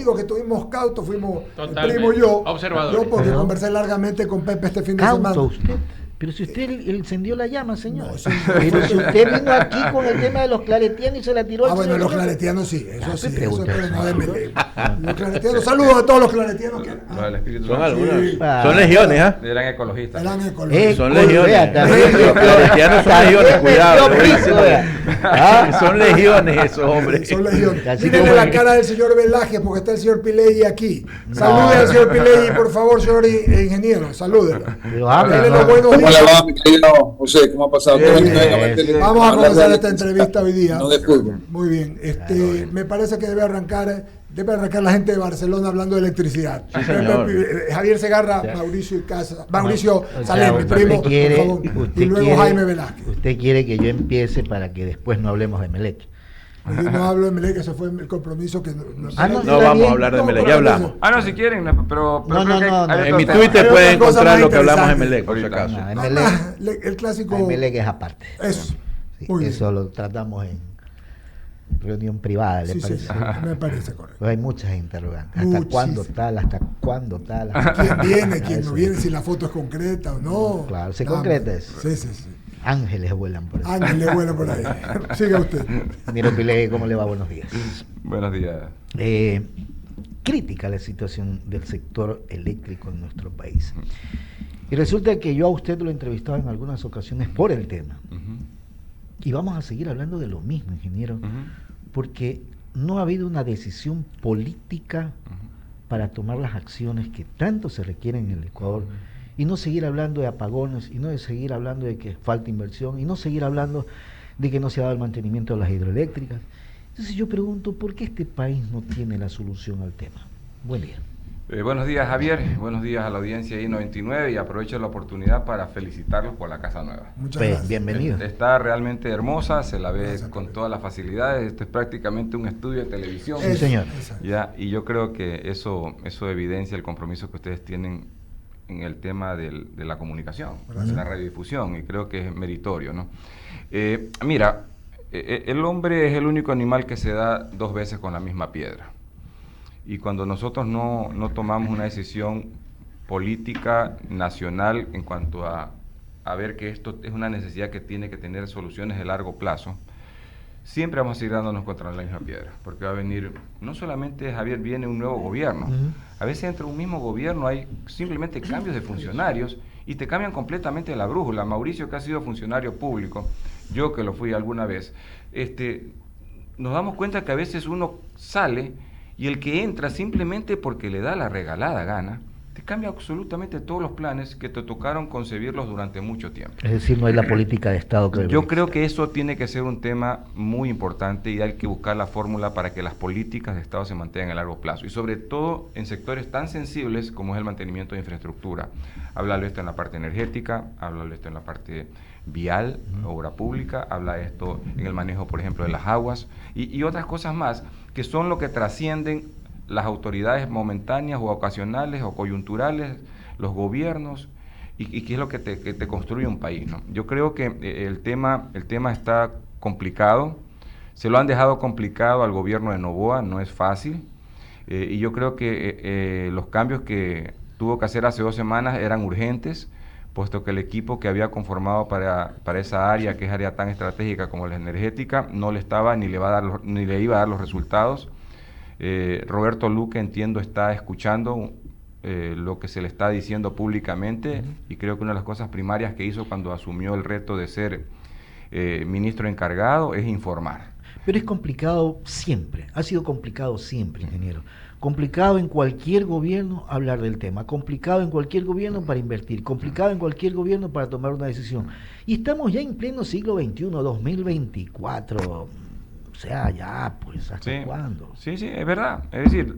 únicos que estuvimos cautos fuimos Totalmente. el primo y yo. Observadores. Yo porque conversé largamente con Pepe este fin de semana. ¿Cauto usted? Pero si usted encendió la llama, señor. No, sí, pero si usted vino aquí con el tema de los claretianos y se la tiró al bueno, señor. los claretianos sí, eso sí, eso, pero no de Melec. No. Los claretianos, saludos a todos los claretianos que Lo del Espíritu Son Santo. algunos. Sí. Son legiones, ¿ah? Eran ecologistas. eran ecologistas. Son legiones. Vea, también Los metió- claretianos son también legiones, metió cuidado. piso, vea. Son legiones esos hombres. Son legiones. Así Mírenle como la el- cara del señor Velázquez porque está el señor Pileggi aquí. Salude al señor Pileggi, por favor, señor ingeniero. Salúdelo. Pero habla, Dele ¿no? los buenos ¿Cómo le días. va, mi querido José? ¿Cómo ha pasado? Bien, Qué bueno que bien, venga a meterle- Vamos a hablar comenzar de- esta entrevista hoy día. No de fútbol. Muy bien. Me parece que debe arrancar la gente de Barcelona hablando de electricidad. Sí, señor. Javier Segarra, Ya. Mauricio Icaza, Mauricio O sea, Salem, mi primo, usted quiere, por favor. usted Y luego quiere- Jaime Velázquez. Usted quiere que yo empiece para que después no hablemos de Melec. Yo no hablo de Melec, ese fue el compromiso que no, No está vamos bien. a hablar de No, Melec, pero ya hablamos. No, si quieren, pero No, creo que no, no, hay En otro mi tema. Twitter Hay pueden otra cosa encontrar más lo que hablamos de interesante. Melec, por si Ahorita. acaso. No, en Melec, El clásico. en Melec es aparte. Eso. Sí, Muy bien. eso lo tratamos en reunión privada, ¿le Sí, sí, parece? sí, me parece correcto. Pero hay muchas interrogantes. ¿Hasta Muchísimas. cuándo tal? ¿Hasta cuándo tal? ¿Quién viene, quién no Eso. viene? Si la foto es concreta o no. Claro, se Nada concreta más. eso. Sí, sí, sí. Ángeles vuelan por eso. Ángel le vuela por ahí. Siga usted. Miro Pilegui, ¿cómo le va? Buenos días. Buenos días. Crítica la situación del sector eléctrico en nuestro país. Y resulta que yo a usted lo he entrevistado en algunas ocasiones por el tema. Ujú, Y vamos a seguir hablando de lo mismo, ingeniero, ujú, porque no ha habido una decisión política ujú. para tomar las acciones que tanto se requieren en el Ecuador y no seguir hablando de apagones y no de seguir hablando de que falta inversión y no seguir hablando de que no se ha dado el mantenimiento de las hidroeléctricas. Entonces yo pregunto, ¿por qué este país no tiene la solución al tema? Buen día. Buenos días, Javier. Buenos días a la audiencia I-99 y aprovecho la oportunidad para felicitarlos por la casa nueva. Muchas Pues, gracias. bienvenido. Está realmente hermosa, se la ve Gracias, con Pedro. todas las facilidades. Esto es prácticamente un estudio de televisión. Sí, señor. Exacto. Ya, y yo creo que eso evidencia el compromiso que ustedes tienen en el tema de la comunicación, Gracias. de la radiodifusión, y creo que es meritorio, ¿no? Mira, el hombre es el único animal que se da dos veces con la misma piedra. Y cuando nosotros no tomamos una decisión política nacional en cuanto a ver que esto es una necesidad que tiene que tener soluciones de largo plazo, siempre vamos a seguir dándonos contra la misma piedra, porque va a venir, no solamente, Javier, viene un nuevo gobierno, a veces entre un mismo gobierno hay simplemente cambios de funcionarios y te cambian completamente la brújula. Mauricio, que ha sido funcionario público, yo que lo fui alguna vez, nos damos cuenta que a veces uno sale y el que entra simplemente porque le da la regalada gana, te cambia absolutamente todos los planes que te tocaron concebirlos durante mucho tiempo. Es decir, no hay la política de Estado que Yo creo que eso tiene que ser un tema muy importante y hay que buscar la fórmula para que las políticas de Estado se mantengan a largo plazo y sobre todo en sectores tan sensibles como es el mantenimiento de infraestructura. Háblalo esto en la parte energética, háblalo esto en la parte vial, obra pública, habla esto en el manejo, por ejemplo, de las aguas y otras cosas más que son lo que trascienden las autoridades momentáneas o ocasionales o coyunturales, los gobiernos, y qué es lo que te construye un país, ¿no? Yo creo que el tema está complicado, se lo han dejado complicado al gobierno de Noboa, no es fácil, y yo creo que los cambios que tuvo que hacer hace 2 semanas eran urgentes, puesto que el equipo que había conformado para esa área, que es área tan estratégica como la energética, no le estaba ni le iba a dar los resultados. Roberto Luque, entiendo, está escuchando lo que se le está diciendo públicamente y creo que una de las cosas primarias que hizo cuando asumió el reto de ser ministro encargado es informar. Pero es complicado siempre, ha sido complicado siempre, ingeniero. Complicado en cualquier gobierno hablar del tema, complicado en cualquier gobierno para invertir, complicado en cualquier gobierno para tomar una decisión. Y estamos ya en pleno siglo XXI, 2024. O sea, ya, pues, ¿hasta cuándo? Sí, es verdad. Es decir,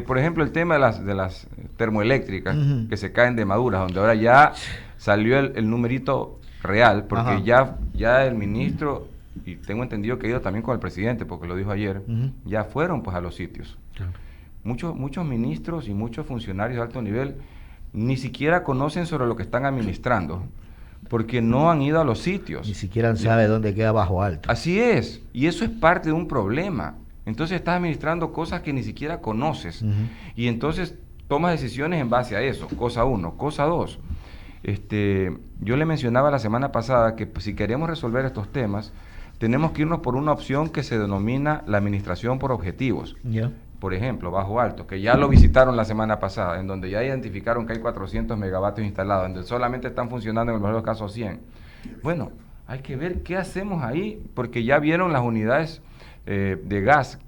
por ejemplo, el tema de las termoeléctricas que se caen de maduras, donde ahora ya salió el numerito real, porque ya el ministro, y tengo entendido que ha ido también con el presidente, porque lo dijo ayer, ya fueron pues a los sitios. Claro. Muchos ministros y muchos funcionarios de alto nivel ni siquiera conocen sobre lo que están administrando, porque no han ido a los sitios. Ni siquiera sabe dónde queda Bajo Alto. Así es, y eso es parte de un problema. Entonces estás administrando cosas que ni siquiera conoces. Y entonces tomas decisiones en base a eso, cosa uno. Cosa dos, yo le mencionaba la semana pasada que si queremos resolver estos temas, tenemos que irnos por una opción que se denomina la administración por objetivos. Por ejemplo, Bajo Alto, que ya lo visitaron la semana pasada, en donde ya identificaron que hay 400 megavatios instalados, en donde solamente están funcionando en el mejor de los casos 100. Bueno, hay que ver qué hacemos ahí, porque ya vieron las unidades de gas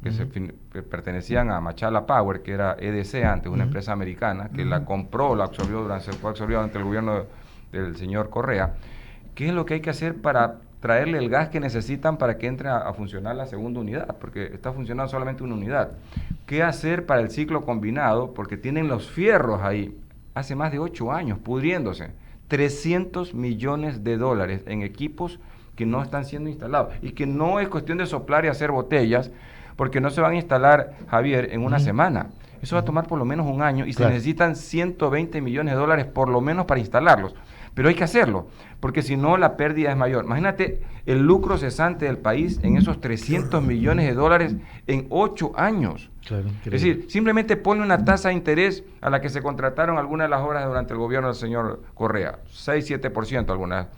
que pertenecían a Machala Power, que era EDC antes, una empresa americana, que la compró, fue absorbido durante el gobierno del señor Correa. ¿Qué es lo que hay que hacer para traerle el gas que necesitan para que entre a funcionar la segunda unidad? Porque está funcionando solamente una unidad. ¿Qué hacer para el ciclo combinado? Porque tienen los fierros ahí, hace más de 8 años, pudriéndose. 300 millones de dólares en equipos que no están siendo instalados. Y que no es cuestión de soplar y hacer botellas, porque no se van a instalar, Javier, en una semana. Eso va a tomar por lo menos un año y se necesitan 120 millones de dólares por lo menos para instalarlos. Pero hay que hacerlo, porque si no la pérdida es mayor. Imagínate el lucro cesante del país en esos 300 millones de dólares en 8 años. Claro, es decir, simplemente pone una tasa de interés a la que se contrataron algunas de las obras durante el gobierno del señor Correa, 6-7% algunas.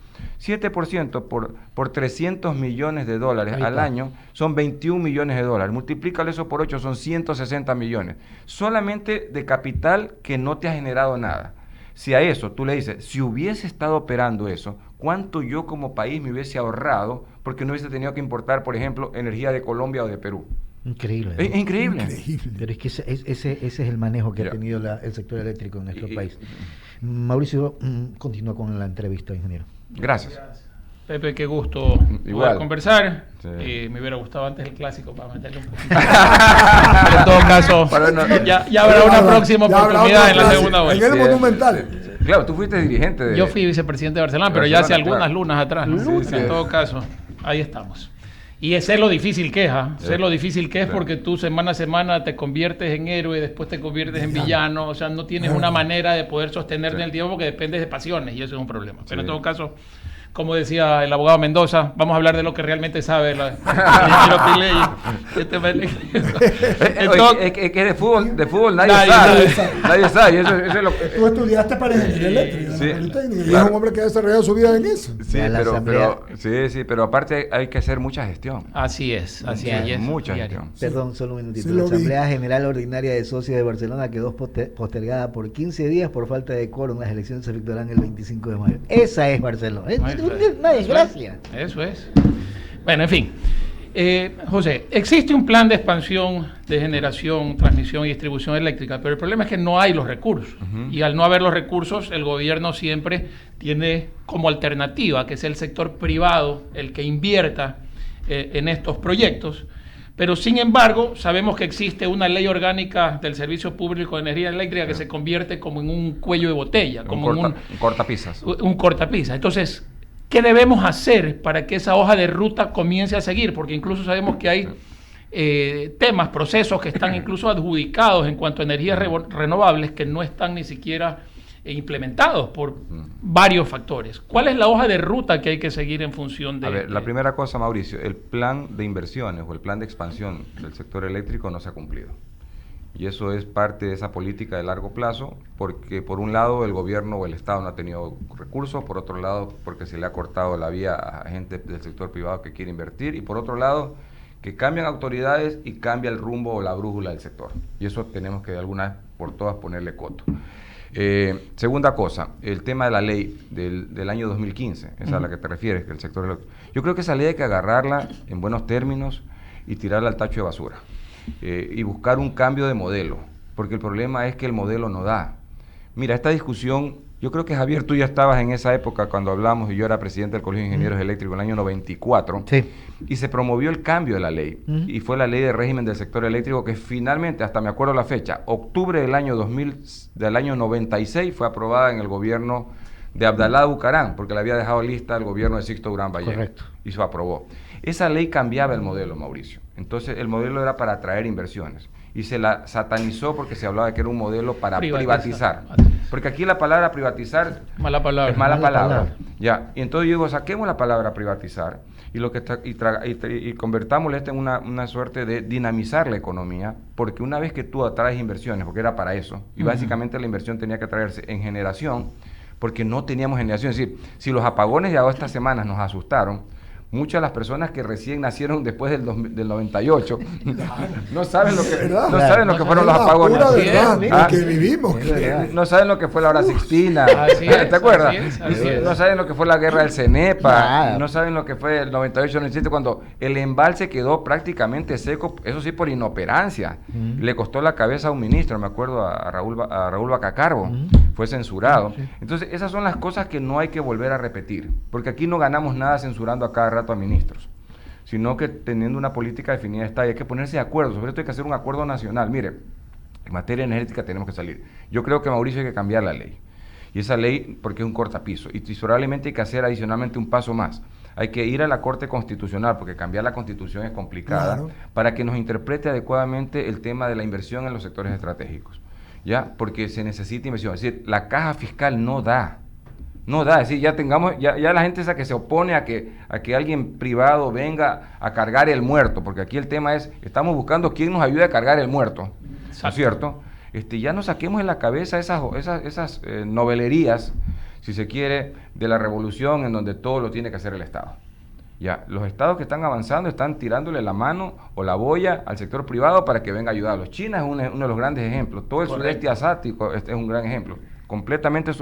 7% por 300 millones de dólares al año son 21 millones de dólares. Multiplícalo eso por 8, son 160 millones. Solamente de capital que no te ha generado nada. Si a eso tú le dices, si hubiese estado operando eso, ¿cuánto yo como país me hubiese ahorrado porque no hubiese tenido que importar, por ejemplo, energía de Colombia o de Perú? Increíble. Es increíble. Pero es que ese es el manejo que ha tenido el sector eléctrico en nuestro país. Mauricio, continúa con la entrevista, ingeniero. Gracias. Pepe, qué gusto poder conversar. Sí. Me hubiera gustado antes el clásico para meterle un poquito. En todo caso, ya habrá una próxima oportunidad en la segunda vuelta. En el Monumental. Claro, tú fuiste dirigente de... Yo fui vicepresidente de Barcelona, pero ya hace algunas lunas atrás. Sí. En todo caso, ahí estamos. Y sé lo difícil que es, sé lo difícil que es porque tú semana a semana te conviertes en héroe, después te conviertes en villano, o sea, no tienes una manera de poder sostenerte en el tiempo porque dependes de pasiones y eso es un problema. Pero en todo caso, como decía el abogado Mendoza, vamos a hablar de lo que realmente sabe el Es que de fútbol nadie sabe. Eso es lo que... Tú estudiaste para ingeniería eléctrica, y es un hombre que ha desarrollado su vida en eso. Sí, pero aparte hay que hacer mucha gestión. Así es. Mucha gestión. Perdón, solo un minutito. La Asamblea General Ordinaria de Socios de Barcelona quedó postergada por 15 días por falta de quórum. Las elecciones se efectuarán el 25 de mayo. Esa es Barcelona. Una desgracia. Eso es. Bueno, en fin. José, existe un plan de expansión de generación, transmisión y distribución eléctrica, pero el problema es que no hay los recursos. Y al no haber los recursos, el gobierno siempre tiene como alternativa que sea el sector privado el que invierta en estos proyectos. Pero sin embargo, sabemos que existe una ley orgánica del Servicio Público de Energía Eléctrica que se convierte como en un cuello de botella, como un cortapisas. Un cortapisas. Entonces, ¿qué debemos hacer para que esa hoja de ruta comience a seguir? Porque incluso sabemos que hay temas, procesos que están incluso adjudicados en cuanto a energías renovables que no están ni siquiera implementados por varios factores. ¿Cuál es la hoja de ruta que hay que seguir en función de...? A ver, la primera cosa, Mauricio, el plan de inversiones o el plan de expansión del sector eléctrico no se ha cumplido. Y eso es parte de esa política de largo plazo, porque por un lado el gobierno o el Estado no ha tenido recursos, por otro lado porque se le ha cortado la vía a gente del sector privado que quiere invertir, y por otro lado que cambian autoridades y cambia el rumbo o la brújula del sector. Y eso tenemos que de alguna vez por todas ponerle coto. Segunda cosa, el tema de la ley del año 2015, esa es a la que te refieres, que el sector eléctrico. Yo creo que esa ley hay que agarrarla en buenos términos y tirarla al tacho de basura. Y buscar un cambio de modelo, porque el problema es que el modelo no da. Mira, esta discusión, yo creo que Javier, tú ya estabas en esa época cuando hablamos, y yo era presidente del Colegio de Ingenieros Eléctricos en el año 94, y se promovió el cambio de la ley, y fue la ley de régimen del sector eléctrico que finalmente, hasta me acuerdo la fecha, octubre del año 96, fue aprobada en el gobierno de Abdalá Bucaram, porque la había dejado lista el gobierno de Sixto Durán Vallejo. Correcto. Y se aprobó. Esa ley cambiaba el modelo, Mauricio. Entonces, el modelo era para atraer inversiones. Y se la satanizó porque se hablaba de que era un modelo para privatizar. Porque aquí la palabra privatizar mala palabra. Es mala palabra. Ya, y entonces yo digo, saquemos la palabra privatizar y y convertámosle esto en una suerte de dinamizar la economía, porque una vez que tú atraes inversiones, porque era para eso, y básicamente la inversión tenía que traerse en generación, porque no teníamos generación. Es decir, si los apagones de estas semanas nos asustaron, muchas de las personas que recién nacieron después del 98 no saben lo que fueron los apagones. Que vivimos. No saben lo que fue la hora sixtina. ¿Te acuerdas? No saben lo que fue la guerra del CENEPA. No saben lo que fue el 98-97 cuando el embalse quedó prácticamente seco, eso sí por inoperancia. Le costó la cabeza a un ministro, me acuerdo, a Raúl Bacacarbo. Fue censurado. Entonces, esas son las cosas que no hay que volver a repetir, porque aquí no ganamos nada censurando a cada rato a ministros, sino que teniendo una política definida está, y hay que ponerse de acuerdo. Sobre esto hay que hacer un acuerdo nacional. Mire, en materia energética tenemos que salir. Yo creo que, Mauricio, hay que cambiar la ley. Y esa ley, porque es un cortapiso, y probablemente hay que hacer adicionalmente un paso más. Hay que ir a la Corte Constitucional, porque cambiar la Constitución es complicada, para que nos interprete adecuadamente el tema de la inversión en los sectores estratégicos. ¿Ya? Porque se necesita inversión. Es decir, la caja fiscal no da, es decir, ya la gente esa que se opone a que alguien privado venga a cargar el muerto, porque aquí el tema es, estamos buscando quién nos ayude a cargar el muerto, ¿no es cierto? Ya nos saquemos de la cabeza esas novelerías, si se quiere, de la revolución en donde todo lo tiene que hacer el Estado. Ya, los estados que están avanzando están tirándole la mano o la boya al sector privado para que venga a ayudarlos. China es uno de los grandes ejemplos. Todo el sudeste asiático es un gran ejemplo. Completamente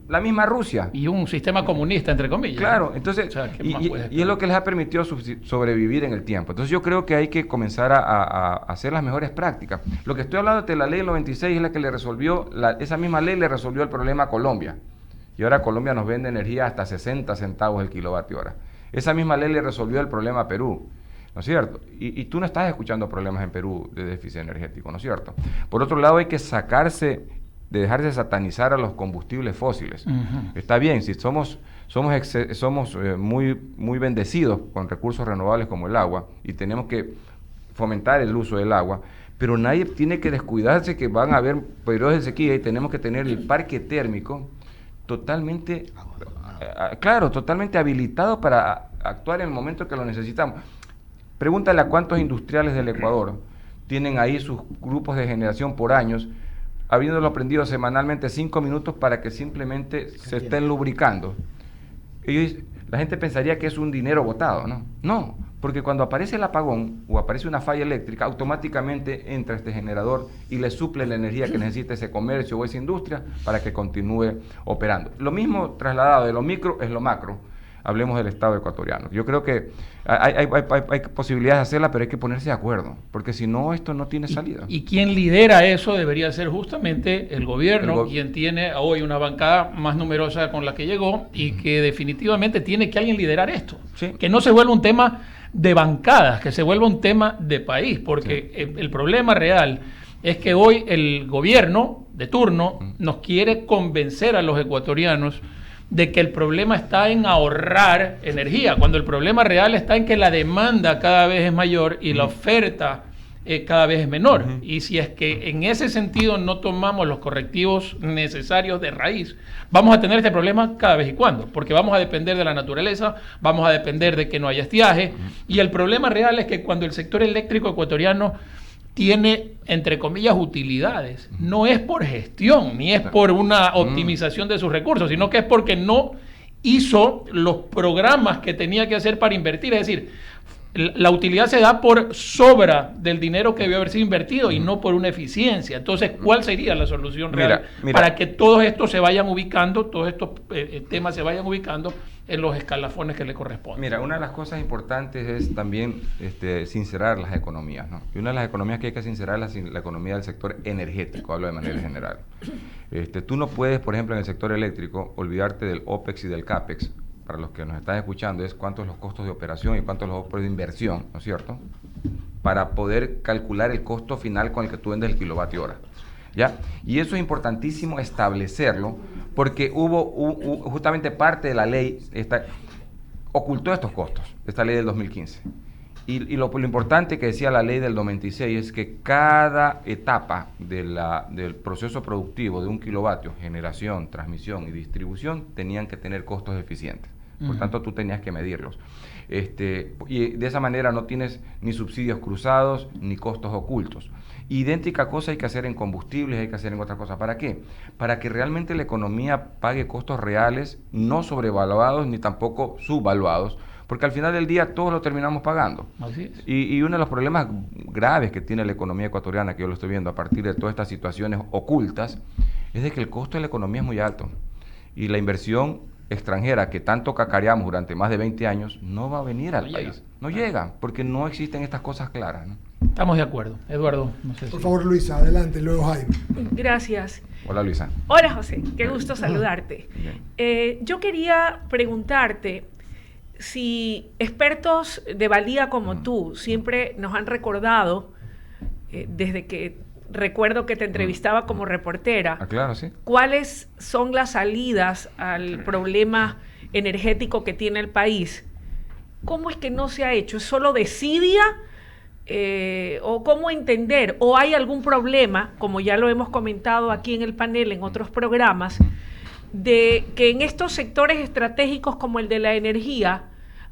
la misma Rusia. Y un sistema comunista, entre comillas. Claro, entonces, o sea, y es lo que les ha permitido sobrevivir en el tiempo. Entonces yo creo que hay que comenzar a hacer las mejores prácticas. Lo que estoy hablando de la ley del 96 es la que le resolvió, esa misma ley le resolvió el problema a Colombia. Y ahora Colombia nos vende energía hasta 60 centavos el kilovatio hora. Esa misma ley le resolvió el problema a Perú, ¿no es cierto? Y tú no estás escuchando problemas en Perú de déficit energético, ¿no es cierto? Por otro lado, hay que dejar de satanizar a los combustibles fósiles. Está bien, si somos muy bendecidos con recursos renovables como el agua y tenemos que fomentar el uso del agua, pero nadie tiene que descuidarse que van a haber periodos de sequía y tenemos que tener el parque térmico totalmente habilitado para actuar en el momento que lo necesitamos. Pregúntale a cuántos industriales del Ecuador tienen ahí sus grupos de generación por años, habiéndolo prendido semanalmente 5 minutos para que simplemente se estén lubricando. La gente pensaría que es un dinero botado, ¿no? No, porque cuando aparece el apagón o aparece una falla eléctrica, automáticamente entra este generador y le suple la energía que necesita ese comercio o esa industria para que continúe operando. Lo mismo trasladado de lo micro es lo macro. Hablemos del Estado ecuatoriano. Yo creo que hay posibilidades de hacerla, pero hay que ponerse de acuerdo, porque si no, esto no tiene salida. Y quien lidera eso debería ser justamente el gobierno, quien tiene hoy una bancada más numerosa con la que llegó y que definitivamente tiene que alguien liderar esto. Sí. Que no se vuelva un tema de bancadas, que se vuelva un tema de país, porque el problema real es que hoy el gobierno de turno nos quiere convencer a los ecuatorianos de que el problema está en ahorrar energía, cuando el problema real está en que la demanda cada vez es mayor y la oferta cada vez es menor. Y si es que en ese sentido no tomamos los correctivos necesarios de raíz, vamos a tener este problema cada vez y cuando, porque vamos a depender de la naturaleza, vamos a depender de que no haya estiaje, y el problema real es que cuando el sector eléctrico ecuatoriano tiene, entre comillas, utilidades, no es por gestión, ni es por una optimización de sus recursos, sino que es porque no hizo los programas que tenía que hacer para invertir. Es decir, la utilidad se da por sobra del dinero que debió haber sido invertido y no por una eficiencia. Entonces, ¿cuál sería la solución real para que todos estos se vayan ubicando, todos estos temas se vayan ubicando en los escalafones que le corresponden? Mira, una de las cosas importantes es también sincerar las economías, ¿no? Y una de las economías que hay que sincerar es la economía del sector energético, hablo de manera general. Tú no puedes, por ejemplo, en el sector eléctrico, olvidarte del OPEX y del CAPEX. Para los que nos están escuchando, es cuántos los costos de operación y cuántos los costos de inversión, ¿no es cierto? Para poder calcular el costo final con el que tú vendes el kilovatio hora, ¿ya? Y eso es importantísimo establecerlo, porque hubo justamente parte de la ley, ocultó estos costos, esta ley del 2015. Y lo importante que decía la ley del 96 es que cada etapa del proceso productivo de un kilovatio, generación, transmisión y distribución, tenían que tener costos eficientes. Por tanto, tú tenías que medirlos. Y de esa manera no tienes ni subsidios cruzados ni costos ocultos. Idéntica cosa hay que hacer en combustibles, hay que hacer en otras cosas. ¿Para qué? Para que realmente la economía pague costos reales, no sobrevaluados ni tampoco subvaluados, porque al final del día todos lo terminamos pagando. Así es. Y uno de los problemas graves que tiene la economía ecuatoriana, que yo lo estoy viendo a partir de todas estas situaciones ocultas, es de que el costo de la economía es muy alto. Y la inversión extranjera que tanto cacareamos durante más de 20 años no va a venir al país. No llega, porque no existen estas cosas claras, ¿no? Estamos de acuerdo. Eduardo, no sé si... Por favor, Luisa, adelante, luego Jaime. Gracias. Hola, Luisa. Hola, José. Qué gusto saludarte. Yo quería preguntarte si expertos de valía como tú siempre nos han recordado, desde que recuerdo que te entrevistaba como reportera, Claro, sí. cuáles son las salidas al problema energético que tiene el país. ¿Cómo es que no se ha hecho? ¿Es solo desidia? ¿O cómo entender? ¿O hay algún problema, como ya lo hemos comentado aquí en el panel, en otros programas, de que en estos sectores estratégicos como el de la energía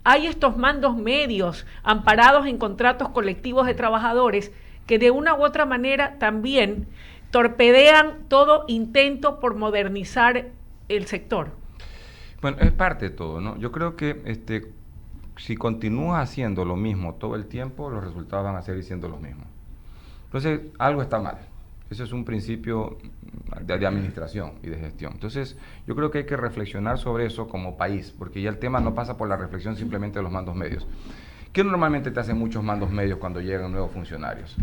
hay estos mandos medios amparados en contratos colectivos de trabajadores que de una u otra manera también torpedean todo intento por modernizar el sector? Bueno, es parte de todo, ¿no? Yo creo que si continúas haciendo lo mismo todo el tiempo, los resultados van a seguir siendo los mismos. Entonces, algo está mal. Ese es un principio de administración y de gestión. Entonces, yo creo que hay que reflexionar sobre eso como país, porque ya el tema no pasa por la reflexión simplemente de los mandos medios. ¿Qué normalmente te hacen muchos mandos medios cuando llegan nuevos funcionarios?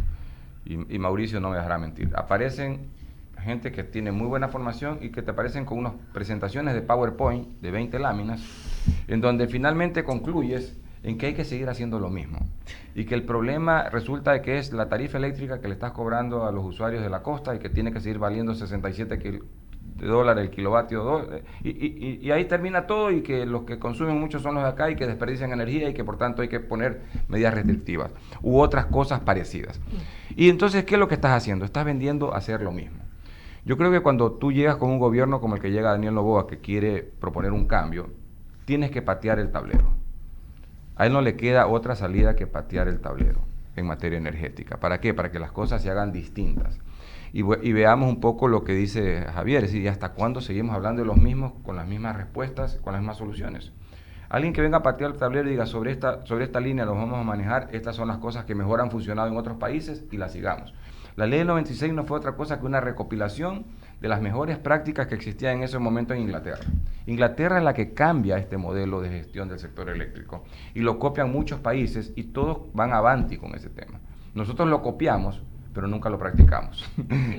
Y Mauricio no me dejará mentir. Aparecen gente que tiene muy buena formación y que te aparecen con unas presentaciones de PowerPoint de 20 láminas, en donde finalmente concluyes en que hay que seguir haciendo lo mismo. Y que el problema resulta de que es la tarifa eléctrica que le estás cobrando a los usuarios de la costa y que tiene que seguir valiendo $67 el kilovatio. Y ahí termina todo, y que los que consumen mucho son los de acá y que desperdician energía y que por tanto hay que poner medidas restrictivas u otras cosas parecidas. Y entonces, ¿qué es lo que estás haciendo? Estás vendiendo a hacer lo mismo. Yo creo que cuando tú llegas con un gobierno como el que llega Daniel Noboa, que quiere proponer un cambio, tienes que patear el tablero. A él no le queda otra salida que patear el tablero en materia energética. ¿Para qué? Para que las cosas se hagan distintas. Y veamos un poco lo que dice Javier, es decir, ¿hasta cuándo seguimos hablando de los mismos, con las mismas respuestas, con las mismas soluciones? Alguien que venga a patear el tablero y diga, sobre esta línea los vamos a manejar, estas son las cosas que mejor han funcionado en otros países y las sigamos. La ley del 96 no fue otra cosa que una recopilación de las mejores prácticas que existían en ese momento en Inglaterra. Inglaterra es la que cambia este modelo de gestión del sector eléctrico y lo copian muchos países y todos van avanti con ese tema. Nosotros lo copiamos, pero nunca lo practicamos.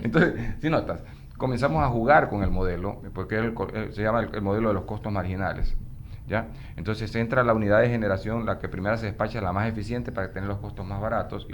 Entonces, si notas, comenzamos a jugar con el modelo, porque se llama el modelo de los costos marginales, ¿ya? Entonces entra la unidad de generación, la que primero se despacha, la más eficiente para tener los costos más baratos,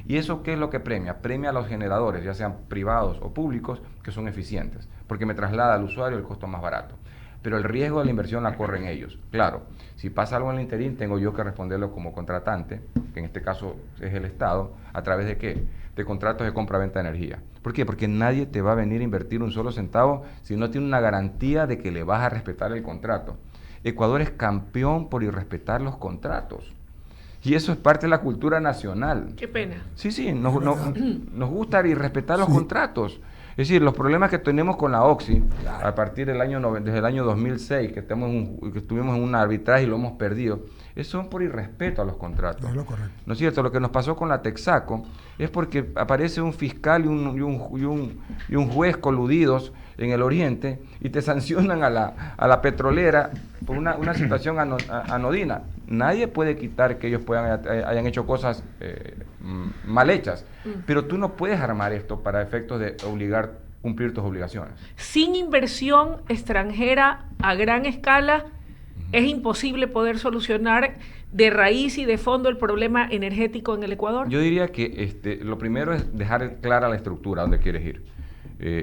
y eso ¿qué es lo que premia? Premia a los generadores, ya sean privados o públicos, que son eficientes, porque me traslada al usuario el costo más barato. Pero el riesgo de la inversión la corren ellos. Claro, si pasa algo en el interín, tengo yo que responderlo como contratante, que en este caso es el Estado, ¿a través de qué? De contratos de compra-venta de energía. ¿Por qué? Porque nadie te va a venir a invertir un solo centavo si no tiene una garantía de que le vas a respetar el contrato. Ecuador es campeón por irrespetar los contratos. Y eso es parte de la cultura nacional. Qué pena. Sí, nos gusta irrespetar los contratos. Es decir, los problemas que tenemos con la Oxy, a partir del desde el año 2006, que estuvimos en un arbitraje y lo hemos perdido, son por irrespeto a los contratos. No es lo correcto. ¿No es cierto? Lo que nos pasó con la Texaco es porque aparece un fiscal y un juez coludidos en el oriente y te sancionan a la petrolera por una situación anodina. Nadie puede quitar que ellos hayan hecho cosas mal hechas, pero tú no puedes armar esto para efectos de obligar cumplir tus obligaciones. Sin inversión extranjera a gran escala es imposible poder solucionar de raíz y de fondo el problema energético en el Ecuador. Yo diría que lo primero es dejar clara la estructura a donde quieres ir.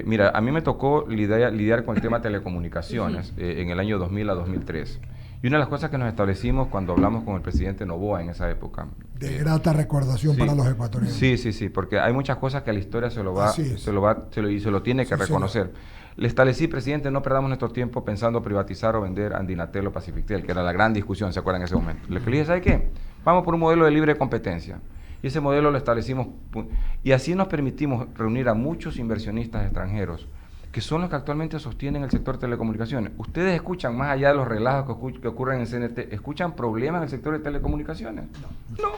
Mira, a mí me tocó lidiar con el tema de telecomunicaciones en el año 2000 a 2003. Y una de las cosas que nos establecimos cuando hablamos con el presidente Noboa en esa época. De grata recordación Sí, para los ecuatorianos. sí, porque hay muchas cosas que la historia se lo tiene que reconocer. Le establecí, presidente, no perdamos nuestro tiempo pensando privatizar o vender Andinatel o Pacifictel, que era la gran discusión, ¿se acuerdan en ese momento? Le dije, ¿sabe qué? Vamos por un modelo de libre competencia. Y ese modelo lo establecimos, y así nos permitimos reunir a muchos inversionistas extranjeros, que son los que actualmente sostienen el sector de telecomunicaciones. Ustedes escuchan, más allá de los relajos que ocurren en CNT, ¿escuchan problemas en el sector de telecomunicaciones? No.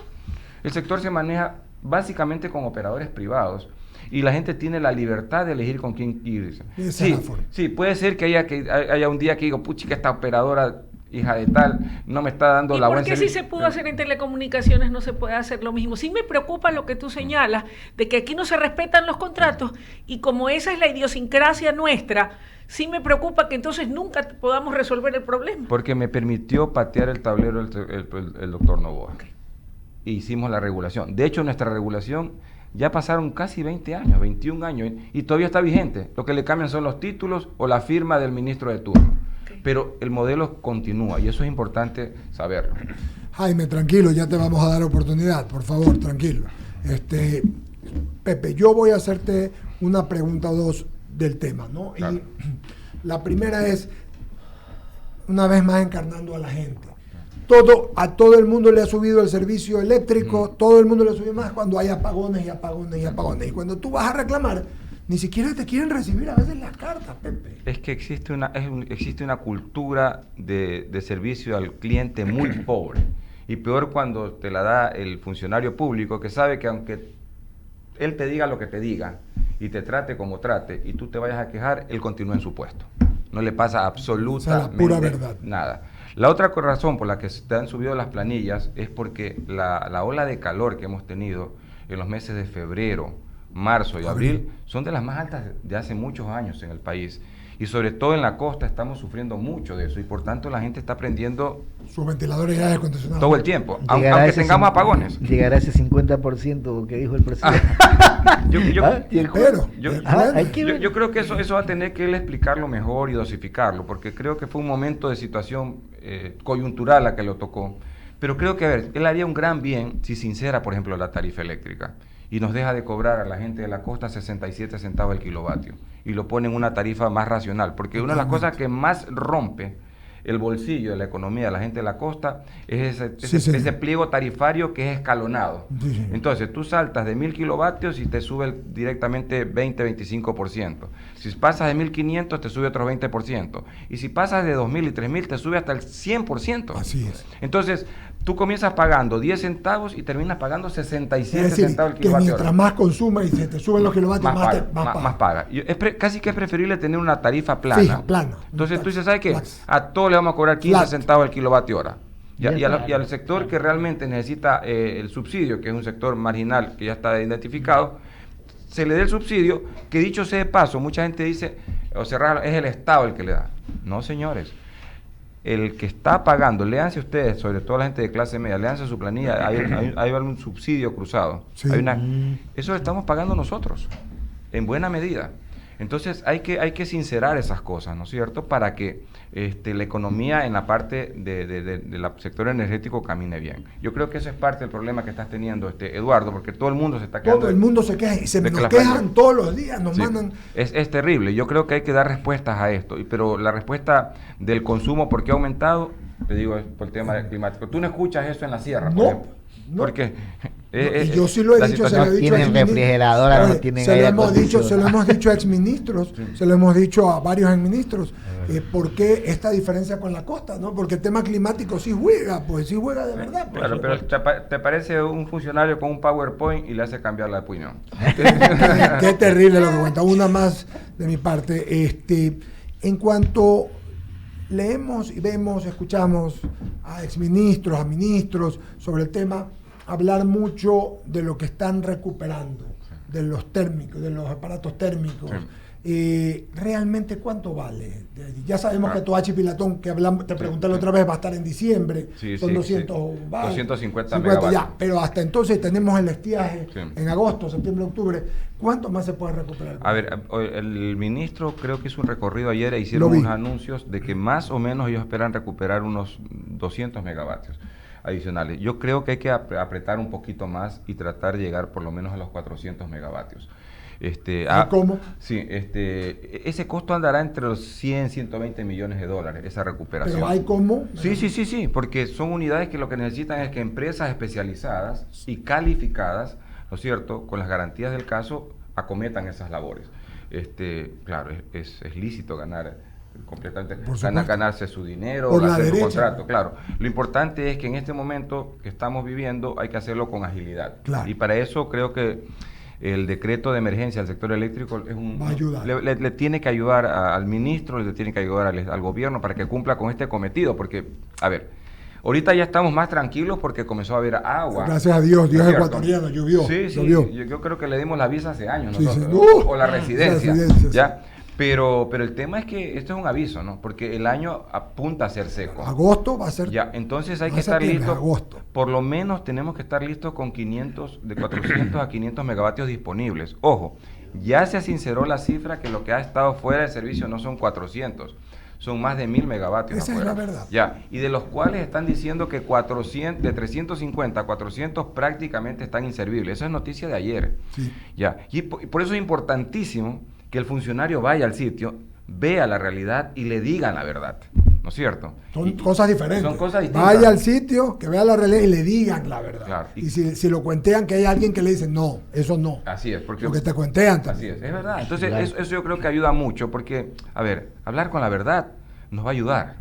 El sector se maneja básicamente con operadores privados y la gente tiene la libertad de elegir con quién irse. Sí, puede ser que haya un día que digo, puchi, que esta operadora, hija de tal, no me está dando la buena. ¿Y por qué si se pudo hacer en telecomunicaciones no se puede hacer lo mismo? Sí me preocupa lo que tú señalas, de que aquí no se respetan los contratos, y como esa es la idiosincrasia nuestra, sí me preocupa que entonces nunca podamos resolver el problema. Porque me permitió patear el tablero el doctor Noboa. Okay. E hicimos la regulación. De hecho, nuestra regulación ya pasaron casi 20 años, 21 años, y todavía está vigente. Lo que le cambian son los títulos o la firma del ministro de turno. Pero el modelo continúa y eso es importante saberlo. Jaime, tranquilo, ya te vamos a dar oportunidad, por favor, tranquilo. Pepe, yo voy a hacerte una pregunta o dos del tema, ¿no? Claro. Y la primera es, una vez más encarnando a la gente. A todo el mundo le ha subido el servicio eléctrico, todo el mundo le ha subido más cuando hay apagones y apagones y apagones. Y cuando tú vas a reclamar, ni siquiera te quieren recibir a veces las cartas, Pepe. Es que existe una cultura de servicio al cliente muy pobre. Y peor cuando te la da el funcionario público, que sabe que aunque él te diga lo que te diga y te trate como trate y tú te vayas a quejar, él continúa en su puesto. No le pasa absolutamente la pura verdad. Nada. La otra razón por la que se han subido las planillas es porque la ola de calor que hemos tenido en los meses de febrero, marzo y abril son de las más altas de hace muchos años en el país. Y sobre todo en la costa estamos sufriendo mucho de eso y por tanto la gente está prendiendo sus ventiladores y aire acondicionado todo el tiempo, aunque tengamos apagones. Llegará ese 50% que dijo el presidente. Yo creo que eso va a tener que él explicarlo mejor y dosificarlo, porque creo que fue un momento de situación coyuntural a que lo tocó. Pero creo que, a ver, él haría un gran bien si sincera, por ejemplo, la tarifa eléctrica y nos deja de cobrar a la gente de la costa 67 centavos el kilovatio y lo pone en una tarifa más racional, porque una de las cosas que más rompe el bolsillo de la economía de la gente de la costa es ese pliego tarifario que es escalonado. Sí. Entonces, tú saltas de 1000 kilovatios y te sube directamente 20-25%. Si pasas de 1500, te sube otro 20%. Y si pasas de 2000 y 3000, te sube hasta el 100%. Así es. Entonces, tú comienzas pagando 10 centavos y terminas pagando 67 centavos el kilovatio. Mientras más consumas y se te suben los kilovatios, más paga. Casi que es preferible tener una tarifa plana. Fija, plana. Entonces tú dices, ¿sabes qué? A todos le vamos a cobrar 15 centavos el kilovatio hora. Y al sector que realmente necesita el subsidio, que es un sector marginal que ya está identificado, se le dé el subsidio, que dicho sea de paso, mucha gente dice, es el Estado el que le da. No, señores. El que está pagando, léanse ustedes, sobre todo la gente de clase media, léanse su planilla, hay un subsidio cruzado. Sí. Eso lo estamos pagando nosotros, en buena medida. Entonces hay que sincerar esas cosas, ¿no es cierto?, para que la economía en la parte del sector energético camine bien. Yo creo que eso es parte del problema que estás teniendo, Eduardo, porque todo el mundo se está quejando. Todo el mundo se queja y nos quejan todos los días, nos mandan... Es terrible, yo creo que hay que dar respuestas a esto, pero la respuesta del consumo, ¿por qué ha aumentado? Te digo, es por el tema climático. Tú no escuchas eso en la sierra, por ejemplo. No. Porque yo sí lo he dicho, se lo he dicho a refrigeradora, no tienen se lo hemos dicho a exministros, se lo hemos dicho a varios exministros, ¿por qué esta diferencia con la costa? ¿No? Porque el tema climático sí juega de verdad. Claro, pero te parece un funcionario con un PowerPoint y le hace cambiar la opinión. Qué terrible lo que cuenta. Una más de mi parte. En cuanto leemos y vemos, escuchamos a exministros, a ministros sobre el tema, hablar mucho de lo que están recuperando. de los térmicos, de los aparatos térmicos. ¿Realmente cuánto vale? Ya sabemos que Toachi Pilatón, que hablamos, te pregunté la otra vez, va a estar en diciembre, son 250 megavatios. Ya, pero hasta entonces tenemos el estiaje en agosto, septiembre, octubre. ¿Cuánto más se puede recuperar? A ver, el ministro creo que hizo un recorrido ayer e hicieron unos anuncios de que más o menos ellos esperan recuperar unos 200 megavatios adicionales. Yo creo que hay que apretar un poquito más y tratar de llegar por lo menos a los 400 megavatios. ¿Cómo? Sí, ese costo andará entre los 100, 120 millones de dólares, esa recuperación. ¿Pero hay cómo? Sí, porque son unidades que lo que necesitan es que empresas especializadas y calificadas, ¿no es cierto?, con las garantías del caso, acometan esas labores. Claro, es lícito ganar completamente, ganarse su dinero, por hacer su contrato, claro. Lo importante es que en este momento que estamos viviendo hay que hacerlo con agilidad. Claro. Y para eso creo que el decreto de emergencia del sector eléctrico va a ayudar. Le tiene que ayudar al ministro, le tiene que ayudar al gobierno para que cumpla con este cometido, porque, a ver, ahorita ya estamos más tranquilos porque comenzó a haber agua. Gracias a Dios, Dios ecuatoriano, llovió. Sí, llovió. Yo creo que le dimos la visa hace años, Sí, o la residencia, ¿ya? Sí. Pero el tema es que esto es un aviso, ¿no? Porque el año apunta a ser seco. Agosto va a ser. Ya, entonces hay que estar listos. Agosto. Por lo menos tenemos que estar listos con de 400 a 500 megavatios disponibles. Ojo, ya se sinceró la cifra que lo que ha estado fuera del servicio no son 400, son más de 1000 megavatios. Esa afuera. es la verdad. Ya, y de los cuales están diciendo que 400, de 350 a 400 prácticamente están inservibles. Esa es noticia de ayer. Sí. Ya, y por eso es importantísimo que el funcionario vaya al sitio, vea la realidad y le digan la verdad, ¿no es cierto? Son cosas diferentes. Son cosas distintas. Vaya al sitio, que vea la realidad y le digan la verdad. Claro. Y si lo cuentean, que hay alguien que le dice, no, eso no. Así es. Porque te cuentean también. Así es verdad. Entonces, Claro. eso yo creo que ayuda mucho, porque, a ver, hablar con la verdad nos va a ayudar.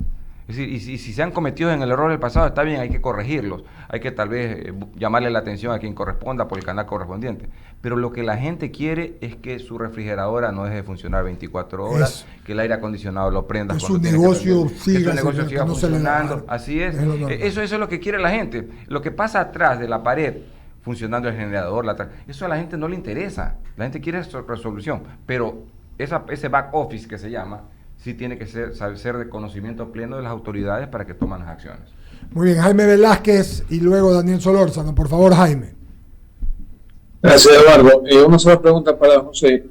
Es decir, y si se han cometido en el error del pasado, está bien, hay que corregirlos, hay que tal vez llamarle la atención a quien corresponda por el canal correspondiente. Pero lo que la gente quiere es que su refrigeradora no deje de funcionar 24 horas, que el aire acondicionado lo prendas Que cuando su negocio siga funcionando. funcionando. Así es. Eso Eso es lo que quiere la gente. Lo que pasa atrás de la pared, funcionando el generador, eso a la gente no le interesa. La gente quiere resolución. Pero ese back office que se llama, sí tiene que ser de conocimiento pleno de las autoridades para que tomen las acciones. Muy bien, Jaime Velázquez y luego Daniel Solórzano. Por favor, Jaime. Gracias, Eduardo. Una sola pregunta para José.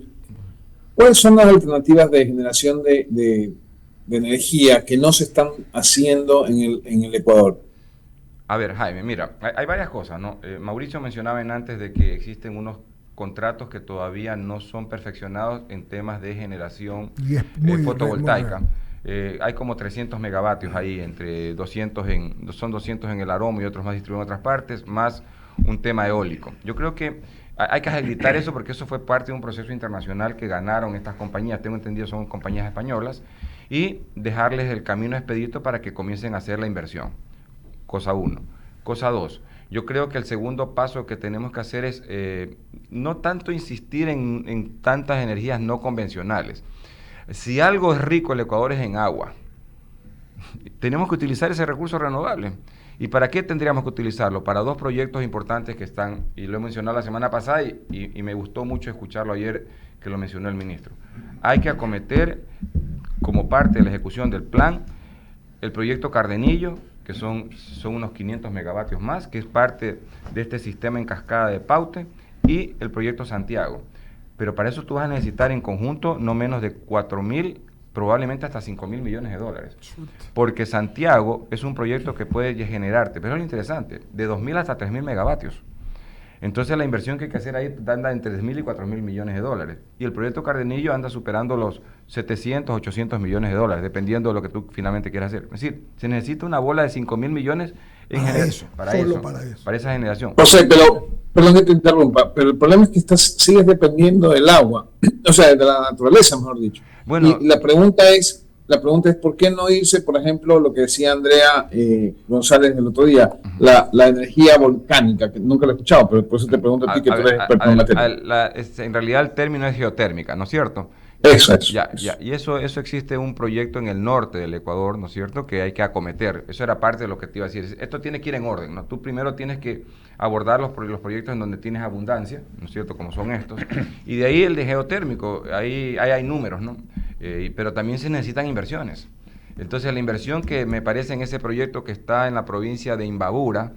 ¿Cuáles son las alternativas de generación de energía que no se están haciendo en el Ecuador? A ver, Jaime, mira, hay varias cosas, ¿no? Mauricio mencionaba antes de que existen unos contratos que todavía no son perfeccionados en temas de generación fotovoltaica. Hay como 300 megavatios ahí, entre 200 en el Aromo y otros más distribuidos en otras partes, más un tema eólico. Yo creo que hay que agilitar eso porque eso fue parte de un proceso internacional que ganaron estas compañías, tengo entendido son compañías españolas, y dejarles el camino expedito para que comiencen a hacer la inversión. Cosa uno. Cosa dos. Yo creo que el segundo paso que tenemos que hacer es no tanto insistir en tantas energías no convencionales. Si algo es rico el Ecuador es en agua. Tenemos que utilizar ese recurso renovable. ¿Y para qué tendríamos que utilizarlo? Para dos proyectos importantes que están, y lo he mencionado la semana pasada y me gustó mucho escucharlo ayer que lo mencionó el ministro. Hay que acometer como parte de la ejecución del plan el proyecto Cardenillo, que son unos 500 megavatios más, que es parte de este sistema en cascada de Paute, y el proyecto Santiago. Pero para eso tú vas a necesitar en conjunto no menos de 4.000, probablemente hasta 5.000 millones de dólares. Porque Santiago es un proyecto que puede generarte, pero es lo interesante, de 2.000 hasta 3.000 megavatios. Entonces la inversión que hay que hacer ahí anda entre 3.000 y 4.000 millones de dólares. Y el proyecto Cardenillo anda superando los 700, 800 millones de dólares, dependiendo de lo que tú finalmente quieras hacer. Es decir, se necesita una bola de 5.000 millones para esa generación. José, perdón que te interrumpa, pero el problema es que sigues dependiendo del agua, o sea, de la naturaleza, mejor dicho. Bueno, y la pregunta es ¿por qué no irse, por ejemplo, lo que decía Andrea González el otro día, la energía volcánica, que nunca lo he escuchado, pero por eso te pregunto a ti que tú eres experto en materia? En realidad el término es geotérmica, ¿no es cierto? Eso. Y eso existe un proyecto en el norte del Ecuador, ¿no es cierto?, que hay que acometer. Eso era parte de lo que te iba a decir. Esto tiene que ir en orden, ¿no? Tú primero tienes que abordar los proyectos en donde tienes abundancia, ¿no es cierto?, como son estos. Y de ahí el de geotérmico, ahí hay números, ¿no? Pero también se necesitan inversiones. Entonces la inversión que me parece en ese proyecto que está en la provincia de Imbabura,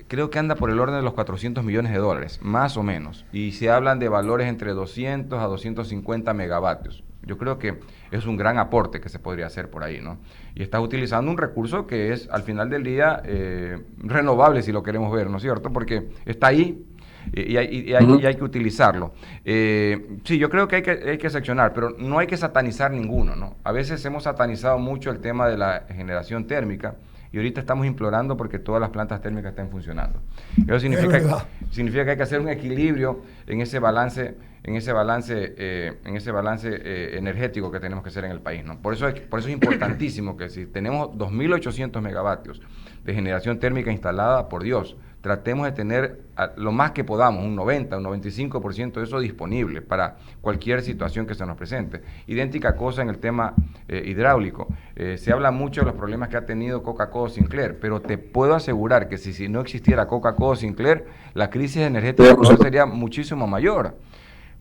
creo que anda por el orden de los $400 millones, más o menos. Y se hablan de valores entre 200 a 250 megavatios. Yo creo que es un gran aporte que se podría hacer por ahí, ¿no? Y estás utilizando un recurso que es, al final del día, renovable, si lo queremos ver, ¿no es cierto? Porque está ahí y hay que utilizarlo. Sí, yo creo que hay que seccionar, pero no hay que satanizar ninguno, ¿no? A veces hemos satanizado mucho el tema de la generación térmica, y ahorita estamos implorando porque todas las plantas térmicas estén funcionando. Eso significa que hay que hacer un equilibrio en ese balance energético que tenemos que hacer en el país, ¿no? Por eso es importantísimo que si tenemos 2.800 megavatios de generación térmica instalada, por Dios, tratemos de tener lo más que podamos, un 90, un 95% de eso disponible para cualquier situación que se nos presente. Idéntica cosa en el tema hidráulico. Se habla mucho de los problemas que ha tenido Coca-Cola Sinclair, pero te puedo asegurar que si no existiera Coca-Cola Sinclair, la crisis energética sería muchísimo mayor.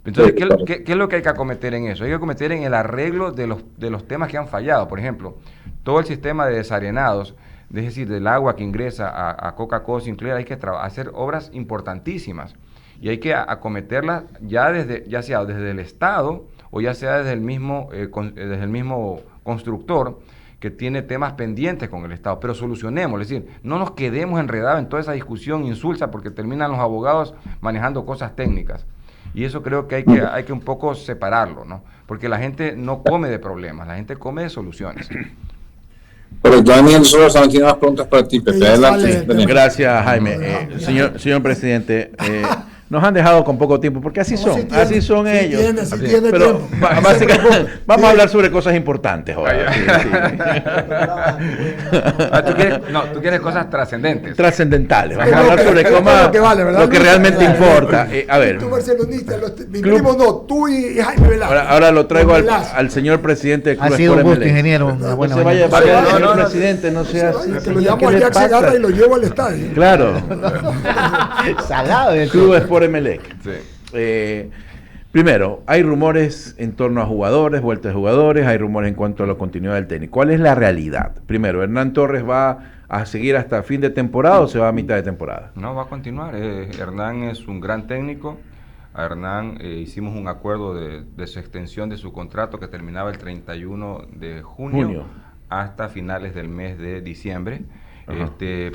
Entonces, ¿qué es lo que hay que acometer en eso? Hay que acometer en el arreglo de los temas que han fallado. Por ejemplo, todo el sistema de desarenados, es decir, del agua que ingresa a Coca-Cola Sinclair, hay que hacer obras importantísimas y hay que acometerlas ya sea desde el Estado o ya sea desde el mismo constructor que tiene temas pendientes con el Estado, pero solucionemos, es decir, no nos quedemos enredados en toda esa discusión insulsa porque terminan los abogados manejando cosas técnicas. Y eso creo que hay que un poco separarlo, ¿no? Porque la gente no come de problemas, la gente come de soluciones. Pero Daniel Sosa también tiene más preguntas para ti, Pepe. Adelante. Gracias, Jaime. Señor presidente, nos han dejado con poco tiempo, porque así son, así son ellos. Pero básicamente vamos a hablar sobre cosas importantes hoy. Tú quieres cosas trascendentes. Trascendentales. Vamos a hablar sobre lo que realmente importa. A ver. Tú, barcelonista, mi primo no, tú y Jaime Velasco. Ahora lo traigo al señor presidente del Club Ha sido un gusto, MLE. ingeniero. No se vaya, señor presidente, no sea así. Que lo llamo a Jack Segarra y lo llevo al estadio. Claro. Salado el Club Sport Emelec. Sí. Primero, hay rumores en torno a jugadores, vueltas de jugadores, hay rumores en cuanto a la continuidad del técnico. ¿Cuál es la realidad? Primero, ¿Hernán Torres va a seguir hasta fin de temporada o se va a mitad de temporada? No, va a continuar. Hernán es un gran técnico. A Hernán hicimos un acuerdo de su extensión de su contrato que terminaba el 31 de junio. Hasta finales del mes de diciembre.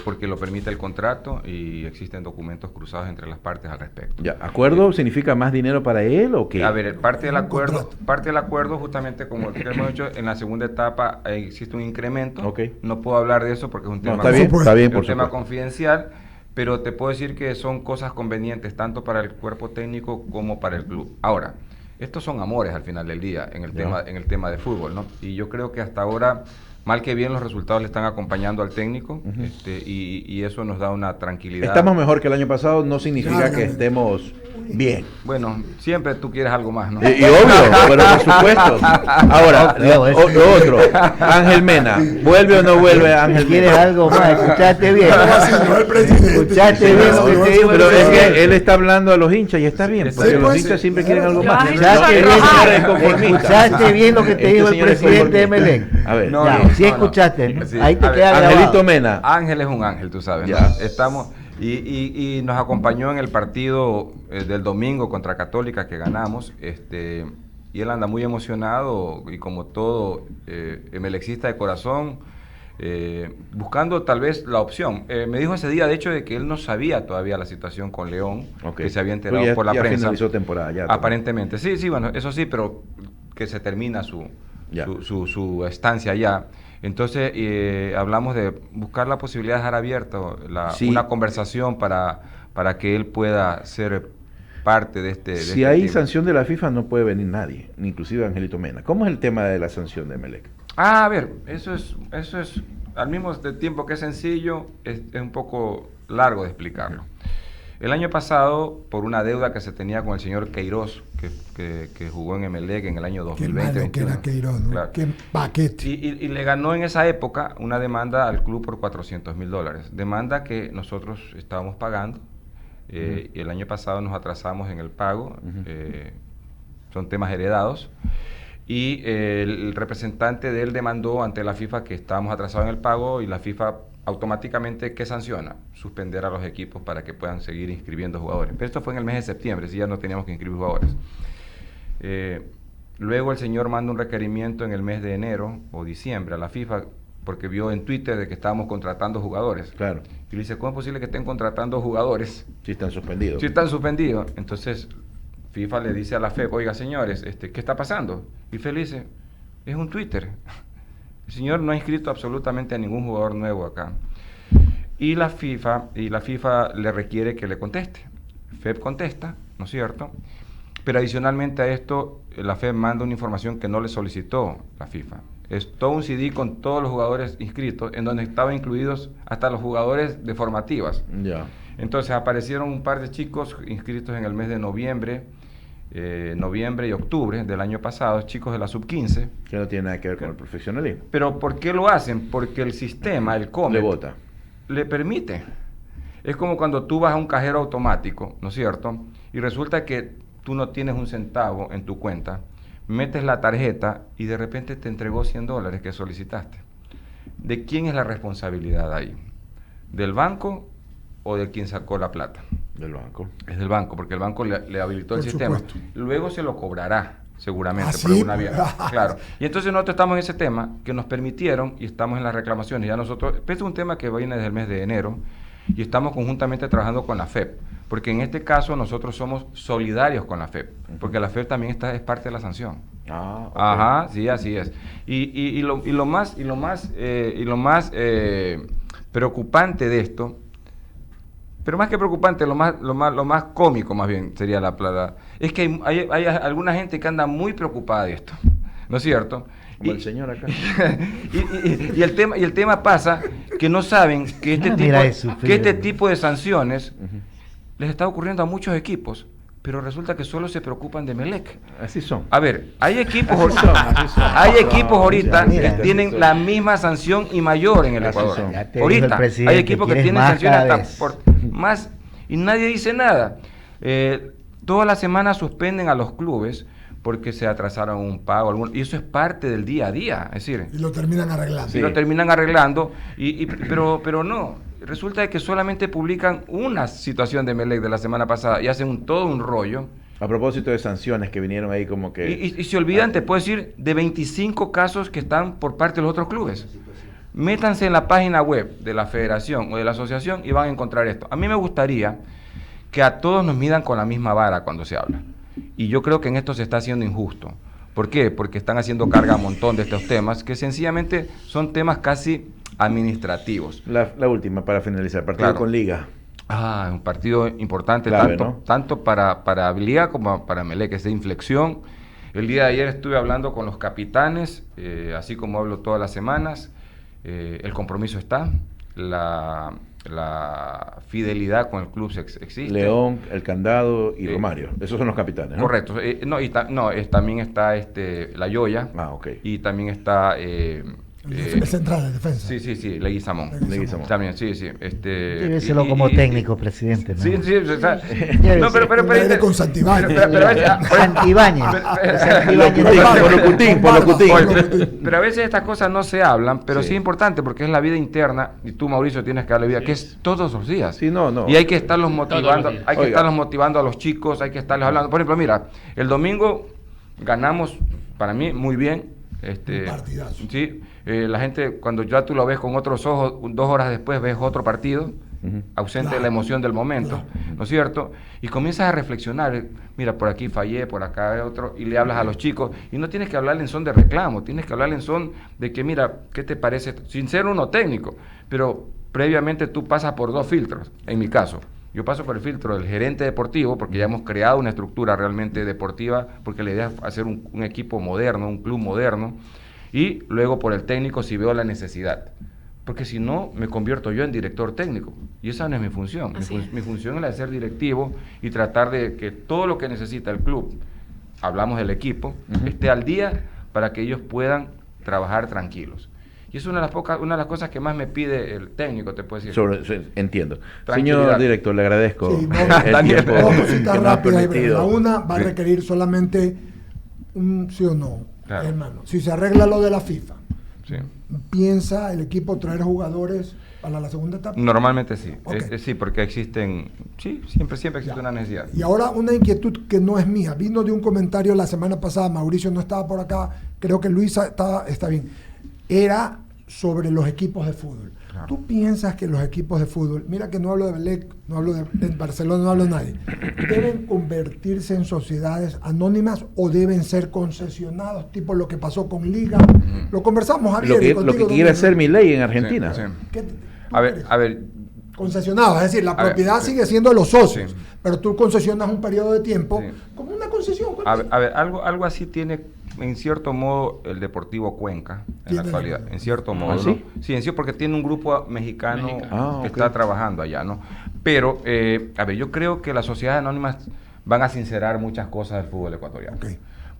Porque lo permite el contrato y existen documentos cruzados entre las partes al respecto. Ya, ¿acuerdo significa más dinero para él o qué? A ver, parte del acuerdo justamente como que hemos hecho en la segunda etapa existe un incremento. Okay. No puedo hablar de eso porque es un tema, tema confidencial, pero te puedo decir que son cosas convenientes tanto para el cuerpo técnico como para el club. Ahora, estos son amores al final del día en el tema de fútbol, ¿no? Y yo creo que hasta ahora mal que bien los resultados le están acompañando al técnico, y eso nos da una tranquilidad. Estamos mejor que el año pasado, no significa que estemos bien. Bueno, siempre tú quieres algo más, ¿no? Y obvio, pero por supuesto. Ahora, lo otro, Ángel Mena, ¿vuelve o no vuelve Ángel Mena? ¿Quieres algo más? Escuchaste bien. Escuchaste bien lo que te digo. Pero es que él está hablando a los hinchas y está bien, porque los hinchas siempre quieren algo más. Escuchaste bien lo que te dijo el presidente de Melén. A ver, si escuchaste, ahí te queda Angelito Mena. Ángel es un ángel, tú sabes, ¿no? Estamos y nos acompañó en el partido del domingo contra Católica que ganamos, y él anda muy emocionado y como todo emelexista de corazón, buscando tal vez la opción. Me dijo ese día, de hecho, de que él no sabía todavía la situación con León, que se había enterado por la prensa. Finalizó temporada ya. Aparentemente, sí, bueno, eso sí, pero que se termina su estancia allá. Entonces hablamos de buscar la posibilidad de dejar abierta una conversación para que él pueda ser parte de este. Si hay sanción de la FIFA no puede venir nadie, inclusive Angelito Mena. ¿Cómo es el tema de la sanción de Emelec? A ver, eso es al mismo tiempo que es sencillo, es un poco largo de explicarlo. El año pasado, por una deuda que se tenía con el señor Queiroz, que jugó en Emelec en el año 2020. Qué malo que era Queiroz, ¿no? Claro. Qué paquete. Y le ganó en esa época una demanda al club por $400,000. Demanda que nosotros estábamos pagando. Y el año pasado nos atrasamos en el pago. Son temas heredados. Y el representante de él demandó ante la FIFA que estábamos atrasados en el pago, y la FIFA automáticamente, ¿qué sanciona? Suspender a los equipos para que puedan seguir inscribiendo jugadores. Pero esto fue en el mes de septiembre, si ya no teníamos que inscribir jugadores. Luego el señor manda un requerimiento en el mes de enero o diciembre a la FIFA, porque vio en Twitter de que estábamos contratando jugadores. Claro. Y le dice, ¿cómo es posible que estén contratando jugadores? Sí están suspendidos. Sí están suspendidos. Entonces FIFA le dice a la FEP, oiga señores, ¿qué está pasando? Y FEP le dice, es un Twitter. El señor no ha inscrito absolutamente a ningún jugador nuevo acá. Y la FIFA le requiere que le conteste. FEP contesta, ¿no es cierto? Pero adicionalmente a esto, la FEP manda una información que no le solicitó la FIFA. Es todo un CD con todos los jugadores inscritos, en donde estaban incluidos hasta los jugadores de formativas. Ya. Entonces aparecieron un par de chicos inscritos en el mes de noviembre y octubre del año pasado, chicos de la sub-15. Que no tiene nada que ver con el profesionalismo. Pero ¿por qué lo hacen? Porque el sistema, el COMET, Le vota. le permite. Es como cuando tú vas a un cajero automático, ¿no es cierto? Y resulta que tú no tienes un centavo en tu cuenta, metes la tarjeta y de repente te entregó $100 que solicitaste. ¿De quién es la responsabilidad ahí? ¿Del banco o de quien sacó la plata? Del banco. Es del banco, porque el banco le habilitó el Por sistema. supuesto. Luego se lo cobrará, seguramente, ¿Ah, por sí? alguna vía. Claro. Y entonces nosotros estamos en ese tema, que nos permitieron, y estamos en las reclamaciones. Ya nosotros, este es un tema que viene desde el mes de enero, y estamos conjuntamente trabajando con la FEP, porque en este caso nosotros somos solidarios con la FEP, porque la FEP también es parte de la sanción. Ah, ok. Ajá, sí, así es. Y lo más preocupante de esto, pero más que preocupante, lo más cómico más bien sería la plata, es que hay alguna gente que anda muy preocupada de esto, ¿no es cierto? Como el señor acá. y el tema pasa que no saben que este tipo de sanciones les está ocurriendo a muchos equipos, pero resulta que solo se preocupan de Emelec. Así son. A ver, hay equipos Así son. ahorita Mira, que tienen la misma sanción y mayor en el Así Ecuador. son. Ya te dijo Ahorita el presidente, hay equipos que ¿quieres tienen más sanciones cada hasta vez? por más y nadie dice nada. Todas las semanas suspenden a los clubes porque se atrasaron un pago, y eso es parte del día a día, es decir, Y lo terminan arreglando. y lo terminan arreglando, pero no, resulta que solamente publican una situación de Emelec de la semana pasada y hacen todo un rollo. A propósito de sanciones que vinieron ahí como que... Y se olvidan, te puedo decir, de 25 casos que están por parte de los otros clubes. Métanse en la página web de la federación o de la asociación y van a encontrar esto. A mí me gustaría que a todos nos midan con la misma vara cuando se habla. Y yo creo que en esto se está haciendo injusto. ¿Por qué? Porque están haciendo carga a un montón de estos temas que sencillamente son temas casi administrativos. La última, para finalizar, partido Claro. con Liga. Un partido importante, Clave, tanto para Liga como para Emelec, es de inflexión. El día de ayer estuve hablando con los capitanes, así como hablo todas las semanas. El compromiso está, la fidelidad con el club existe. León, El Candado y Romario. Esos son los capitanes, ¿no? Correcto. También está La Yoya. Ah, ok. Y también está... El central de defensa. Sí, Leguizamón. Leguizamón. También, sí. Lléveselo como técnico, presidente, ¿no? Sí, o sea, Llévese. no, pero Un aire con Santibáñez. Santibáñez. Por lo cutín. Pero a veces estas cosas no se hablan, pero sí. Sí. Es importante porque es la vida interna y tú, Mauricio, tienes que darle vida, que es todos los días. Sí, no. Y hay que estarlos motivando, días. hay que Oiga. estarlos motivando a los chicos, hay que estarles hablando. Por ejemplo, mira, el domingo ganamos, para mí, muy bien. Un partidazo. Sí, la gente, cuando ya tú lo ves con otros ojos, 2 horas después ves otro partido, ausente de la emoción del momento, ¿no es cierto? Y comienzas a reflexionar, mira, por aquí fallé, por acá hay otro, y le hablas a los chicos, y no tienes que hablarle en son de reclamo, tienes que hablarle en son de que, mira, ¿qué te parece? Sin ser uno técnico, pero previamente tú pasas por 2 filtros, en mi caso. Yo paso por el filtro del gerente deportivo, porque ya hemos creado una estructura realmente deportiva, porque la idea es hacer un equipo moderno, un club moderno, y luego por el técnico si veo la necesidad. porque si no me convierto yo en director técnico y esa no es mi función. Mi función es la de ser directivo y tratar de que todo lo que necesita el club, hablamos del equipo, esté al día para que ellos puedan trabajar tranquilos. Y es una de las cosas que más me pide el técnico, te puedo decir. Entiendo. Señor director, le agradezco Sí, el tiempo dos que cositas nos ha rápidas. permitido. La una va a requerir solamente un sí o no, Claro. hermano. Si se arregla lo de la FIFA, Sí. ¿piensa el equipo traer jugadores para la segunda etapa? Normalmente sí. Ok. Sí, porque existen, siempre existe Ya. una necesidad. Y ahora una inquietud que no es mía. Vino de un comentario la semana pasada, Mauricio no estaba por acá, creo que Luisa está bien. Era sobre los equipos de fútbol. Claro. ¿Tú piensas que los equipos de fútbol, mira que no hablo de Belec, no hablo de Barcelona, no hablo de nadie, deben convertirse en sociedades anónimas o deben ser concesionados, tipo lo que pasó con Liga? Lo conversamos, Javier. Lo y que contigo, quiere ¿no? hacer Milei en Argentina. Sí, sí. ¿Qué tú A ver, crees? Concesionados, es decir, la A ver, propiedad sí. sigue siendo de los socios, Sí. pero tú concesionas un periodo de tiempo Sí. como una concesión. A ver, algo así tiene en cierto modo el Deportivo Cuenca en Tiene- la actualidad, en cierto modo. sí? ¿no? Sí, en sí, porque tiene un grupo mexicano Ah, que ok. está trabajando allá, ¿no? Pero, a ver, yo creo que las sociedades anónimas van a sincerar muchas cosas del fútbol ecuatoriano. Ok.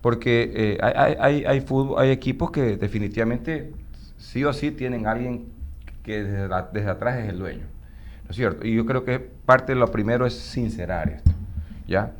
Porque hay equipos que definitivamente sí o sí tienen alguien que desde atrás es el dueño, ¿no es cierto? Y yo creo que parte de lo primero es sincerar esto, ¿ya?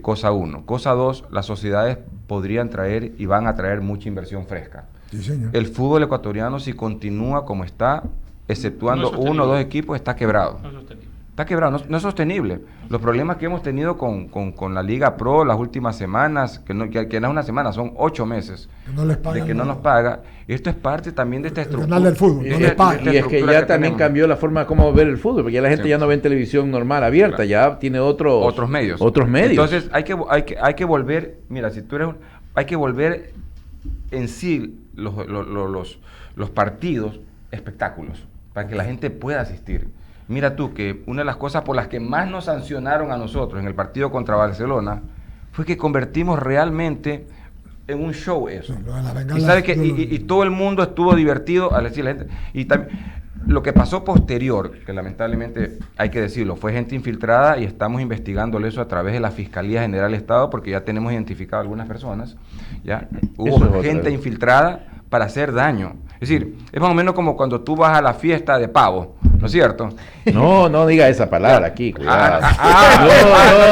Cosa uno. Cosa dos, las sociedades podrían traer y van a traer mucha inversión fresca. Sí, señor. El fútbol ecuatoriano, si continúa como está, exceptuando No es sostenible. 1 o 2 equipos, está quebrado. No es sostenible. Está quebrado, no es sostenible. Los problemas que hemos tenido con la Liga Pro las últimas semanas, que no es una semana, son 8 meses, Que no les pagan de que no nada. nos paga. Esto es parte también de esta El estructura. canal del fútbol, no Y, les pagan. esta y es que estructura ya también tenemos. cambió la forma de cómo ver el fútbol, porque ya la gente Sí. ya no ve en televisión normal abierta, Claro. ya tiene otros medios. Otros medios. Entonces hay que volver, mira, si tú eres hay que volver en sí los partidos espectáculos para que la gente pueda asistir. Mira tú que una de las cosas por las que más nos sancionaron a nosotros en el partido contra Barcelona fue que convertimos realmente en un show eso. Sí, lo de la Y bengala, sabe que yo lo- y todo el mundo estuvo divertido al decir la gente. Y también lo que pasó posterior, que lamentablemente hay que decirlo, fue gente infiltrada y estamos investigándolo eso a través de la Fiscalía General del Estado porque ya tenemos identificado algunas personas. ¿Ya? Eso es Hubo otra gente vez. infiltrada para hacer daño. Es decir, es más o menos como cuando tú vas a la fiesta de pavo, ¿no es cierto? No diga esa palabra aquí, cuidado.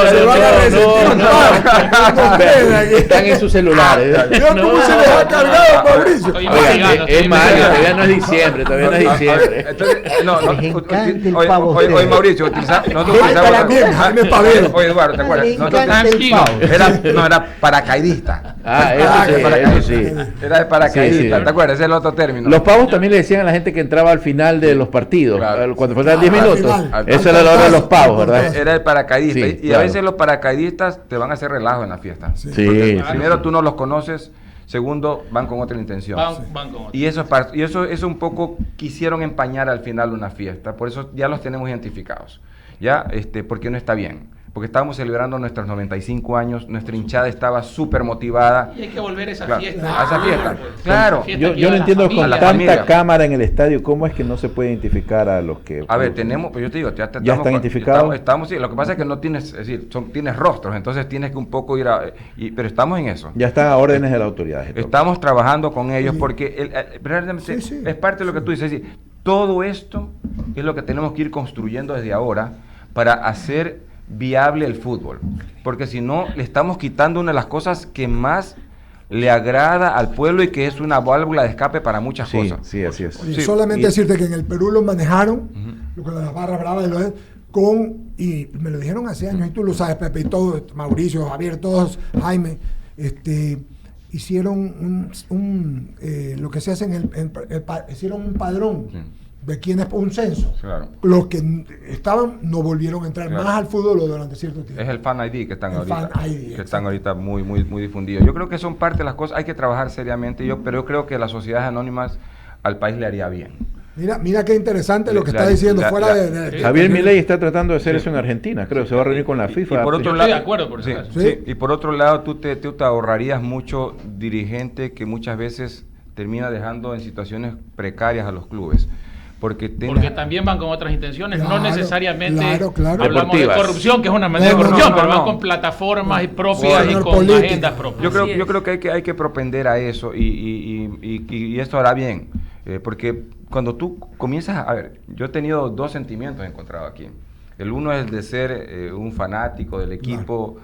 se van a no, No, Están en sus celulares. Mira cómo se les ha cargado, Mauricio. Estoy Oiga, investigando, es estoy mayo, investigando. todavía no es diciembre, todavía no es diciembre. Entonces, Les encanta el oye, pavo a oye, ustedes. Mauricio, nosotros Jaime utilizamos también, Jaime Pavero. Oye, Eduardo, ¿te acuerdas? Les Nosotros- encanta el Tranquilo. pavo. era paracaidista. Eso sí. Era de paracaidista, Sí, sí. ¿te acuerdas? Ese es el otro término. Los pavos también le decían a la gente que entraba al final de los partidos, Claro. cuando faltaban 10 Al minutos. final. Eso era la hora de los pavos, ¿verdad? Era el paracaidista. Sí, y claro. a veces los paracaidistas te van a hacer relajo en la fiesta. Sí. Sí, Porque sí. primero tú no los conoces, segundo van con otra intención. Van con otro. Y eso un poco quisieron empañar al final una fiesta, por eso ya los tenemos identificados, ya, porque no está bien, porque estábamos celebrando nuestros 95 años, nuestra hinchada estaba súper motivada. Y hay que volver a esa Claro, fiesta. a esa fiesta, Pues, claro. fiesta Yo que no lleva entiendo la con familia. la tanta familia. cámara en el estadio, ¿cómo es que no se puede identificar a los que... A ver, tenemos, pues yo te digo, ¿Ya están identificados? Sí, lo que pasa es que no tienes, es decir, tienes rostros, entonces tienes que un poco ir pero estamos en eso. Ya están a órdenes de las autoridades. Estamos trabajando con ellos Sí. porque realmente Sí, sí. es parte de lo que tú dices. Es decir, todo esto es lo que tenemos que ir construyendo desde ahora para hacer viable el fútbol. Porque si no, le estamos quitando una de las cosas que más le agrada al pueblo y que es una válvula de escape para muchas Sí, cosas. sí, así es. Oye, Sí, solamente y- decirte que en el Perú lo manejaron, lo con las barras bravas y me lo dijeron hace años, y tú lo sabes, Pepe, y todos, Mauricio, Javier, todos, Jaime, hicieron lo que se hace hicieron un padrón Sí. de quienes, un censo. Claro. Los que estaban no volvieron a entrar Claro. más al fútbol o durante cierto tiempo. Es el Fan ID que están El ahorita, Fan ID, que exacto. están ahorita muy difundidos. Yo creo que son parte de las cosas, hay que trabajar seriamente, pero yo creo que las sociedades anónimas al país le haría bien. Mira qué interesante lo que La- está diciendo, la- fuera la- de Javier Milei está tratando de hacer eso en Argentina, creo, se va a reunir con la FIFA. Y por Yo otro estoy lado, de acuerdo, por sí, eso. Sí. sí. Y por otro lado, tú te ahorrarías mucho dirigente que muchas veces termina dejando en situaciones precarias a los clubes. Porque también van con otras intenciones, no necesariamente claro. hablamos Deportivas. de corrupción, que es una manera de corrupción, pero van con plataformas propias y con política. agendas propias. Yo creo que hay que propender a eso y esto hará bien, porque cuando tú comienzas a ver, yo he tenido dos sentimientos encontrados aquí. El uno es el de ser un fanático del equipo,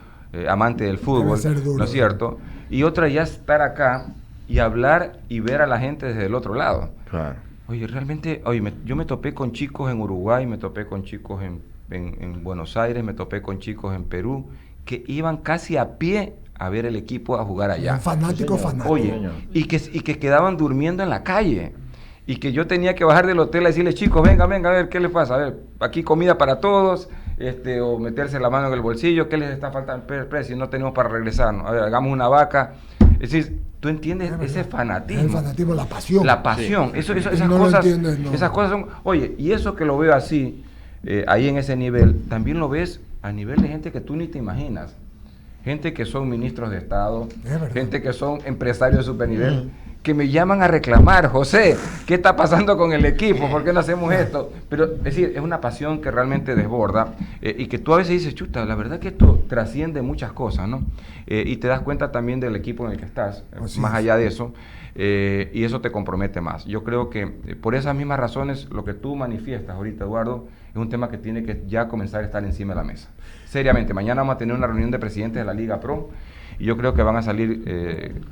amante del fútbol, duro, ¿no es cierto? Y otra ya estar acá y hablar y ver a la gente desde el otro lado. Claro. Oye, realmente, yo me topé con chicos en Uruguay, me topé con chicos en Buenos Aires, me topé con chicos en Perú, que iban casi a pie a ver el equipo a jugar allá. Fanático. Oye, y que quedaban durmiendo en la calle. Y que yo tenía que bajar del hotel a decirle, chicos, venga, a ver, ¿qué les pasa? A ver, aquí comida para todos, o meterse la mano en el bolsillo, ¿qué les está faltando? Si no tenemos para regresarnos, a ver, hagamos una vaca. Es decir, ¿tú entiendes ese fanatismo? El fanatismo, la pasión. La pasión, sí. Esas no cosas, no. Esas cosas son, oye, y eso que lo veo así, ahí en ese nivel, también lo ves a nivel de gente que tú ni te imaginas. Gente que son ministros de Estado, gente que son empresarios de supernivel, que me llaman a reclamar, José, ¿qué está pasando con el equipo? ¿Por qué no hacemos esto? Pero, es decir, es una pasión que realmente desborda y que tú a veces dices, chuta, la verdad que esto trasciende muchas cosas, ¿no? Y te das cuenta también del equipo en el que estás, más allá de eso, y eso te compromete más. Yo creo que por esas mismas razones, lo que tú manifiestas ahorita, Eduardo, es un tema que tiene que ya comenzar a estar encima de la mesa. Seriamente, mañana vamos a tener una reunión de presidentes de la Liga Pro y yo creo que van a salir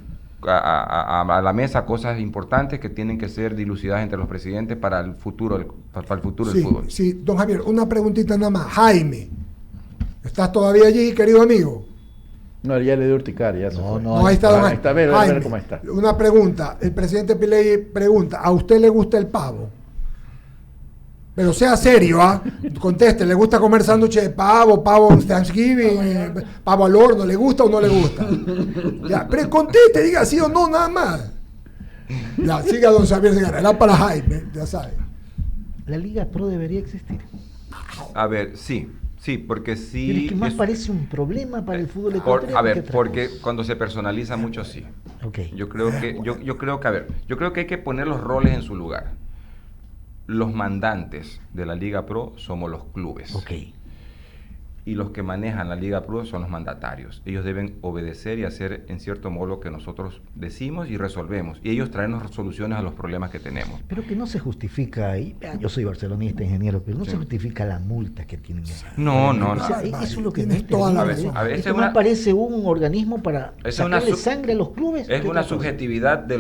a la mesa cosas importantes que tienen que ser dilucidadas entre los presidentes para el futuro, del fútbol. Sí, don Javier, una preguntita nada más. Jaime, ¿estás todavía allí, querido amigo? No, ya le dio urticaria. No, ahí está don Jaime. Está bien, Jaime, cómo está. una pregunta. El presidente Piley pregunta, ¿a usted le gusta el pavo? Pero sea serio, ¿ah? Conteste, ¿le gusta comer sándwiches de pavo Thanksgiving, pavo al horno? ¿Le gusta o no le gusta? Ya, pero conteste, diga sí o no, nada más. Ya, siga don Xavier Segarra, era para Jaime, ya sabe. La Liga Pro debería existir. A ver, sí, porque sí... Pero es que más parece un problema para el fútbol ecuatoriano. Porque cuando se personaliza mucho, sí. Okay. Yo creo que hay que poner los roles en su lugar. Los mandantes de la Liga Pro somos los clubes. Okay. Y los que manejan la Liga Pro son los mandatarios. Ellos deben obedecer y hacer en cierto modo lo que nosotros decimos y resolvemos. Y ellos traernos soluciones a los problemas que tenemos. Pero que no se justifica, y yo soy barcelonista, ingeniero, pero no se justifica la multa que tienen. No. O sea, eso es lo que tienes toda la razón. Esto no parece un organismo para sacarle sangre a los clubes. Es una subjetividad de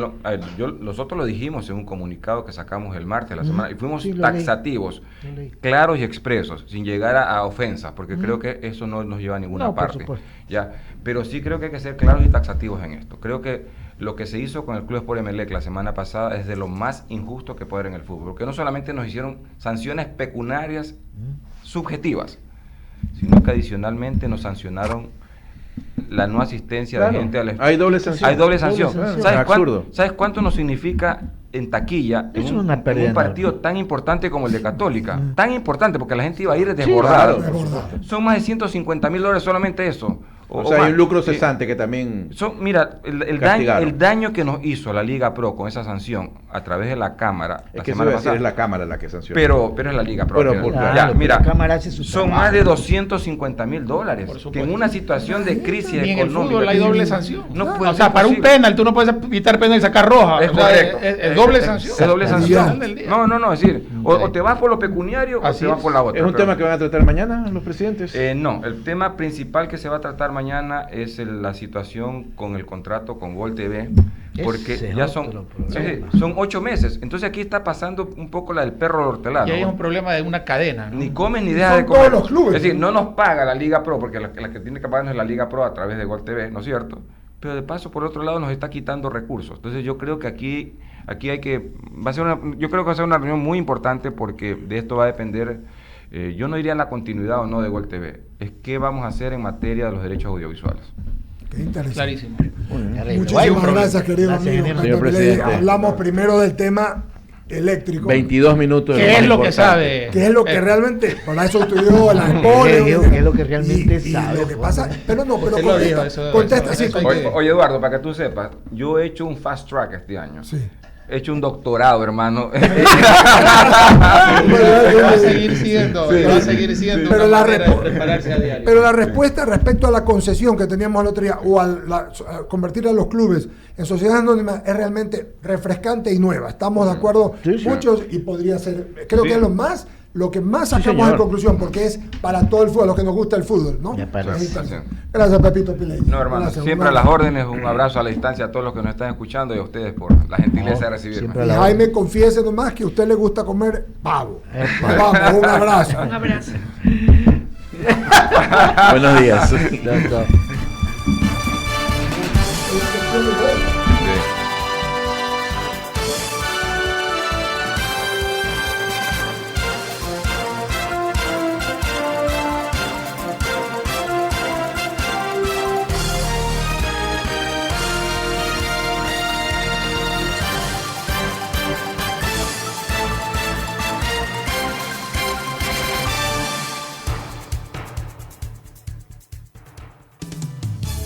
nosotros lo dijimos en un comunicado que sacamos el martes de la semana y fuimos taxativos, claros y expresos, sin llegar a ofensas, porque creo que eso no nos lleva a ninguna parte. Ya, pero sí creo que hay que ser claros y taxativos en esto. Creo que lo que se hizo con el Club Sport Emelec la semana pasada es de lo más injusto que puede haber en el fútbol, porque no solamente nos hicieron sanciones pecuniarias subjetivas, sino que adicionalmente nos sancionaron la no asistencia de gente al Hay doble sanción. Hay doble sanción. Absurdo. ¿Sabes cuánto nos significa en taquilla en un partido tan importante como el de Católica? Tan importante porque la gente iba a ir desbordada. Son más de $150,000 solamente eso. O sea, hay un lucro cesante que también... Mira, el daño que nos hizo la Liga Pro con esa sanción a través de la Cámara... Es que es la Cámara la que sanciona. Pero es la Liga Pro. Mira, son más de $250,000 que en una situación de crisis económica... En el fútbol hay doble sanción. O sea, para un penal, tú no puedes evitar penal y sacar roja. Es correcto. Es doble sanción. Es doble sanción. No, es decir, o te vas por lo pecuniario o te vas por la otra. ¿Es un tema que van a tratar mañana los presidentes? No, el tema principal que se va a tratar mañana es la situación con el contrato con Gol TV, porque ya son 8 meses. Entonces aquí está pasando un poco la del perro del hortelano. Y ahí es un problema de una cadena, ¿no? Ni comen ni deja de comer. Todos los clubes. Es decir, no nos paga la Liga Pro, porque la que tiene que pagarnos es la Liga Pro a través de Gol TV, ¿no es cierto? Pero de paso, por otro lado, nos está quitando recursos. Entonces yo creo que aquí hay que... yo creo que va a ser una reunión muy importante porque de esto va a depender... yo no iría en la continuidad o no de Gol TV. Es qué vamos a hacer en materia de los derechos audiovisuales. Qué interesante. Clarísimo. Muchísimas gracias, querido amigo. Señor presidente. Hablamos primero del tema eléctrico. 22 minutos. ¿Qué es lo que sabe? Que es lo que realmente, para eso estudió la ESPOLE. ¿Qué es lo que realmente y sabe? lo que pasa, pero no, pero Usted lo dijo, contesta, eso sí, hay Oye, que- oye, Eduardo, para que tú sepas, yo he hecho un fast track este año. Sí. He hecho un doctorado, hermano. Va a seguir siendo, va a seguir siendo Pero una la manera de respu- prepararse a diario. Pero la respuesta respecto a la concesión que teníamos el otro día o a convertir a los clubes en sociedades anónimas es realmente refrescante y nueva. Estamos de acuerdo Sí, sí. muchos y podría ser, creo Sí. que es lo que más Sí, sacamos señor. en conclusión porque es para todo el fútbol, a los que nos gusta el fútbol, ¿no? Me parece. Ahí está. Sí. Gracias, Pepito Piley. No, hermano, Gracias, siempre a un las abrazo. órdenes, un abrazo a la distancia a todos los que nos están escuchando y a ustedes por la gentileza de recibirme. siempre a Y la Jaime, confiese nomás que a usted le gusta comer pavo. Epa. Vamos, un abrazo. Un abrazo. Buenos días. Chao, chao.